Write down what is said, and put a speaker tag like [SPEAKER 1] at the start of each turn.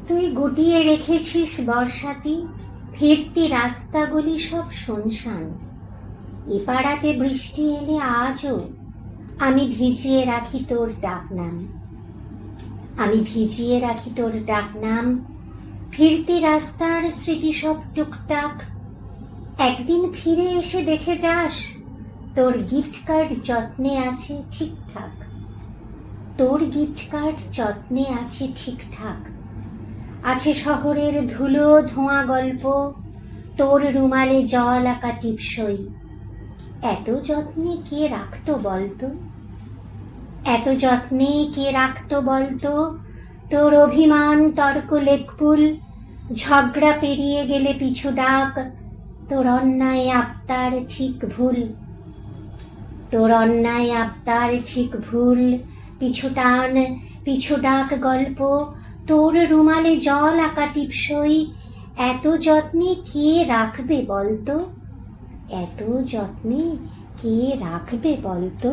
[SPEAKER 1] তুই গুটিয়ে রেখেছিস বর্ষাতি, ফিরতি রাস্তাগুলি সব শুনশান। এ পাড়াতে বৃষ্টি এলে আজও আমি ভিজিয়ে রাখি তোর ডাকনাম। আমি ভিজিয়ে রাখি তোর ডাকনাম, ফিরতি রাস্তার স্মৃতি সব টুকটাক। একদিন ফিরে এসে দেখে যাস, তোর গিফট কার্ড যত্নে আছে ঠিকঠাক। তোর গিফট কার্ড যত্নে আছে ঠিকঠাক। আছে শহরের ধুলো ধোঁয়া গল্প, তোর রুমালে জল আঁকা টিপসই। এত যত্নে কে রাখতো বলতো, এত যত্নে কে রাখতো বলতো। তোর অভিমান তর্ক লেকপুল, ঝগড়া পেরিয়ে গেলে পিছু ডাক। তোর অন্যায় আবতার ঠিক ভুল, তোর অন্যায় আবতার ঠিক ভুল। পিছু টান পিছু ডাক গল্প, তোর রুমালে জল আঁকা টিপসই। এত যত্নে কে রাখবে বলতো, এত যত্নে কে রাখবে বলতো।